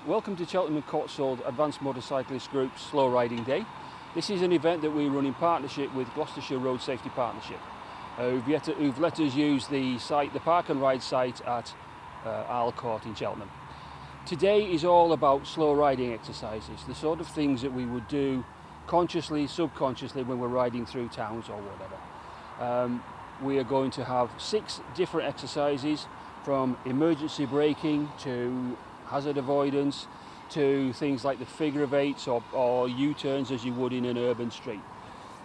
Welcome to Cheltenham and Cotswold Advanced Motorcyclist Group's Slow Riding Day. This is an event that we run in partnership with Gloucestershire Road Safety Partnership, who've let us use the park and ride site at Arle Court in Cheltenham. Today is all about slow riding exercises, the sort of things that we would do consciously, subconsciously when we're riding through towns or whatever. We are going to have 6 different exercises, from emergency braking to hazard avoidance to things like the figure of eights or U-turns as you would in an urban street.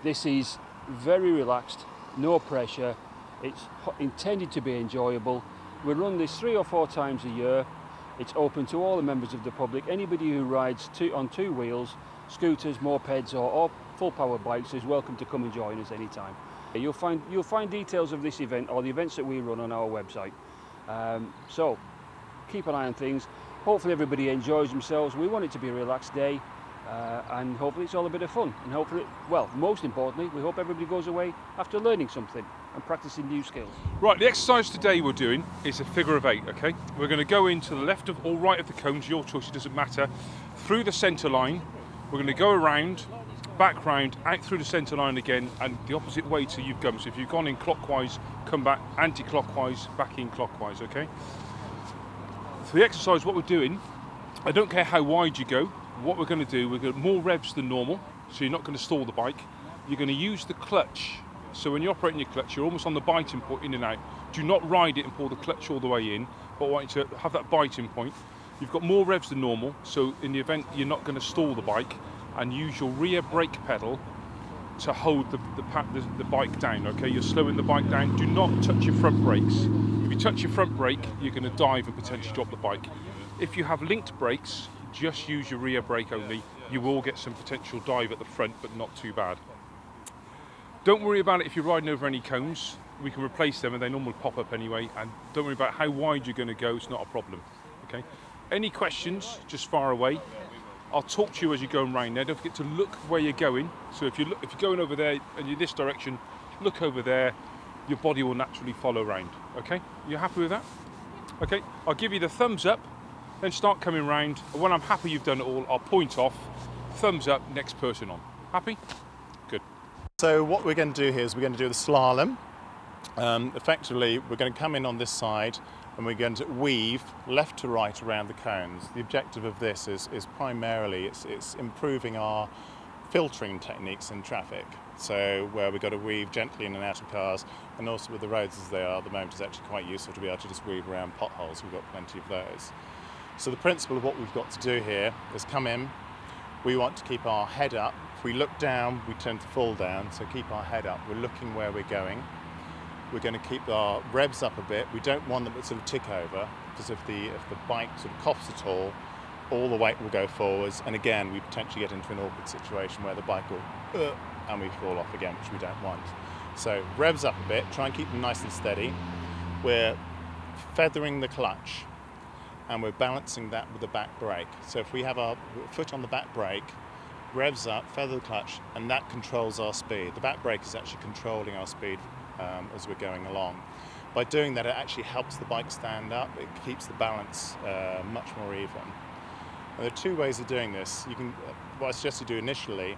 This is very relaxed, no pressure, it's intended to be enjoyable. We run this 3 or 4 times a year. It's open to all the members of the public. Anybody who rides on 2 wheels, scooters, mopeds or full power bikes is welcome to come and join us anytime. You'll find details of this event or the events that we run on our website. So keep an eye on things. Hopefully everybody enjoys themselves. We want it to be a relaxed day, and hopefully it's all a bit of fun. And hopefully, well, most importantly, we hope everybody goes away after learning something and practicing new skills. Right, the exercise today we're doing is a figure of 8, okay? We're going to go into the left of or right of the cones, your choice, it doesn't matter, through the centre line. We're going to go around, back round, out through the centre line again, and the opposite way to you've come. So if you've gone in clockwise, come back anti-clockwise, back in clockwise, okay? For the exercise, what we're doing, I don't care how wide you go, what we're going to do, we're going to more revs than normal, so you're not going to stall the bike. You're going to use the clutch. So when you're operating your clutch, you're almost on the biting point in and out. Do not ride it and pull the clutch all the way in, but I want you to have that biting point. You've got more revs than normal, so in the event you're not going to stall the bike, and use your rear brake pedal to hold the bike down, okay? You're slowing the bike down. Do not touch your front brakes. If you touch your front brake, you're going to dive and potentially drop the bike. If you have linked brakes, just use your rear brake only. You will get some potential dive at the front, but not too bad. Don't worry about it if you're riding over any cones. We can replace them and they normally pop up anyway. And don't worry about how wide you're going to go. It's not a problem, okay? Any questions, just fire away. I'll talk to you as you're going round there. Don't forget to look where you're going. So if you're going over there and you're this direction, look over there. Your body will naturally follow round. Okay? You happy with that? Okay. I'll give you the thumbs up, then start coming round. And when I'm happy you've done it all, I'll point off. Thumbs up. Next person on. Happy? Good. So what we're going to do here is we're going to do the slalom. Effectively, we're going to come in on this side, and we're going to weave left to right around the cones. The objective of this is primarily it's improving our filtering techniques in traffic. So where we've got to weave gently in and out of cars, and also with the roads as they are at the moment, is actually quite useful to be able to just weave around potholes. We've got plenty of those. So the principle of what we've got to do here is come in. We want to keep our head up. If we look down, we tend to fall down. So keep our head up. We're looking where we're going. We're going to keep our revs up a bit. We don't want them to sort of tick over, because if the bike sort of coughs at all the weight will go forwards, and again we potentially get into an awkward situation where the bike will and we fall off again, which we don't want. So revs up a bit, try and keep them nice and steady. We're feathering the clutch, and we're balancing that with the back brake. So if we have our foot on the back brake, revs up, feather the clutch, and that controls our speed. The back brake is actually controlling our speed as we're going along. By doing that, it actually helps the bike stand up. It keeps the balance much more even. And there are 2 ways of doing this. What I suggest you do initially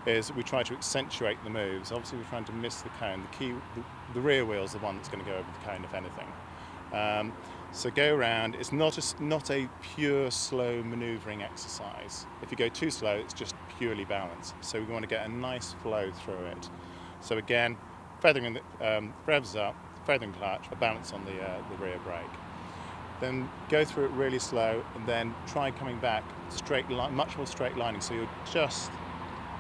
is we try to accentuate the moves. Obviously, we're trying to miss the cone. The rear wheel is the one that's going to go over the cone, if anything. So go around. It's not a pure slow manoeuvring exercise. If you go too slow, it's just purely balance. So we want to get a nice flow through it. So again, feathering the revs up, feathering clutch, a balance on the rear brake. Then go through it really slow, and then try coming back straight line, much more straight lining. So you're just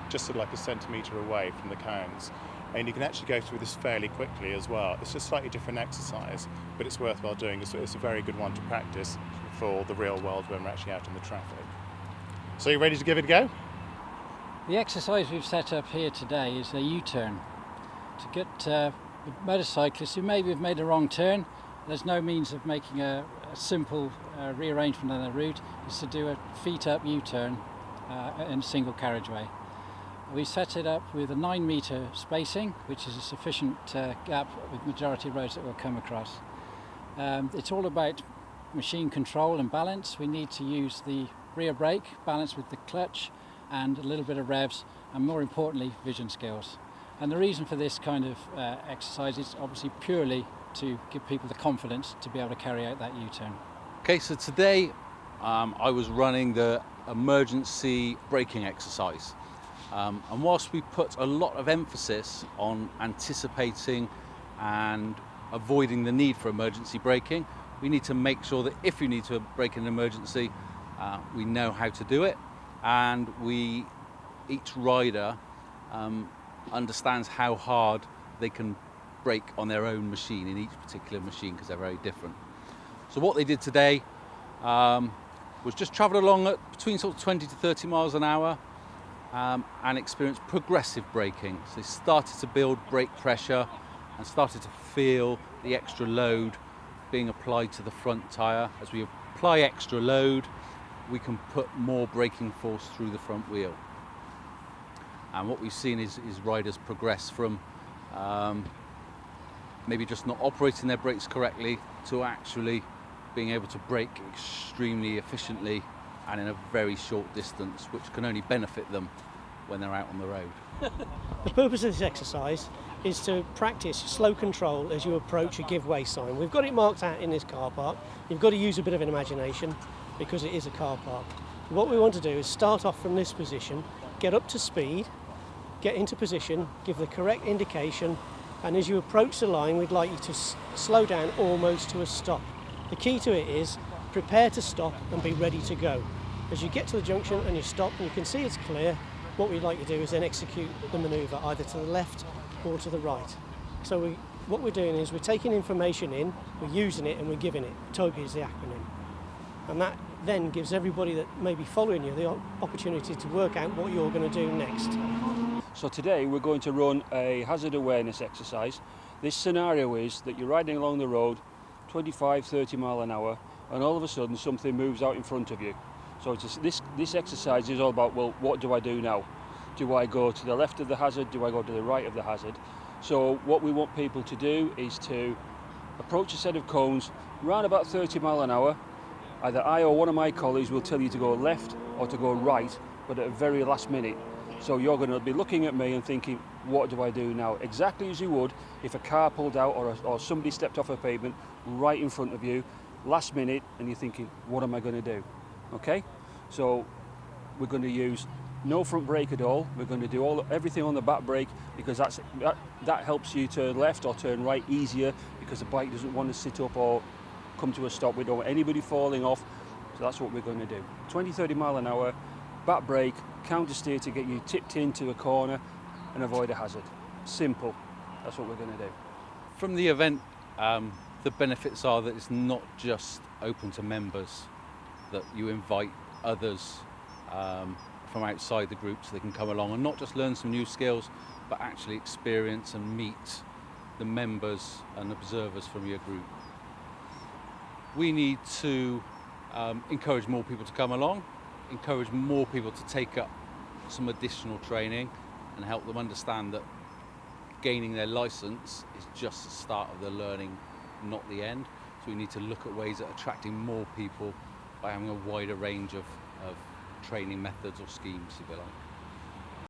sort of like a centimetre away from the cones, and you can actually go through this fairly quickly as well. It's just a slightly different exercise, but it's worthwhile doing. It's a very good one to practice for the real world when we're actually out in the traffic. So you ready to give it a go? The exercise we've set up here today is a U-turn. To get motorcyclists who maybe have made a wrong turn, there's no means of making a simple rearrangement on the route. It's to do a feet-up U-turn in a single carriageway. We set it up with a 9-metre spacing, which is a sufficient gap with majority of roads that we'll come across. It's all about machine control and balance. We need to use the rear brake, balance with the clutch, and a little bit of revs, and more importantly, vision skills. And the reason for this kind of exercise is obviously purely to give people the confidence to be able to carry out that U-turn. Okay, so today I was running the emergency braking exercise. And whilst we put a lot of emphasis on anticipating and avoiding the need for emergency braking, we need to make sure that if you need to brake in an emergency, we know how to do it, and each rider understands how hard they can brake on their own machine in each particular machine, because they're very different. So what they did today was just travel along at between sort of 20 to 30 miles an hour and experience progressive braking. So they started to build brake pressure and started to feel the extra load being applied to the front tyre. As we apply extra load, we can put more braking force through the front wheel. And what we've seen is riders progress from maybe just not operating their brakes correctly to actually being able to brake extremely efficiently and in a very short distance, which can only benefit them when they're out on the road. The purpose of this exercise is to practice slow control as you approach a give way sign. We've got it marked out in this car park. You've got to use a bit of an imagination because it is a car park. What we want to do is start off from this position, get up to speed, get into position, give the correct indication, and as you approach the line, we'd like you to slow down almost to a stop. The key to it is prepare to stop and be ready to go. As you get to the junction and you stop and you can see it's clear, what we'd like to do is then execute the manoeuvre either to the left or to the right. So what we're doing is we're taking information in, we're using it and we're giving it. TOGA is the acronym. And that then gives everybody that may be following you the opportunity to work out what you're going to do next. So today we're going to run a hazard awareness exercise. This scenario is that you're riding along the road 25, 30 mile an hour and all of a sudden something moves out in front of you. So this exercise is all about, well, what do I do now? Do I go to the left of the hazard? Do I go to the right of the hazard? So what we want people to do is to approach a set of cones around about 30 mile an hour. Either I or one of my colleagues will tell you to go left or to go right, but at the very last minute. So you're going to be looking at me and thinking, what do I do now? Exactly as you would if a car pulled out or somebody stepped off a pavement right in front of you, last minute, and you're thinking, what am I going to do? Okay? So we're going to use no front brake at all. We're going to do everything on the back brake because that helps you turn left or turn right easier because the bike doesn't want to sit up or come to a stop. We don't want anybody falling off. So that's what we're going to do. 20, 30 mile an hour, back brake, counter steer to get you tipped into a corner and avoid a hazard. Simple. That's what we're going to do. From the event, the benefits are that it's not just open to members, that you invite others from outside the group so they can come along and not just learn some new skills, but actually experience and meet the members and observers from your group. We need to encourage more people to come along, encourage more people to take up some additional training and help them understand that gaining their license is just the start of the learning, not the end. So we need to look at ways of attracting more people by having a wider range of training methods or schemes, if you like.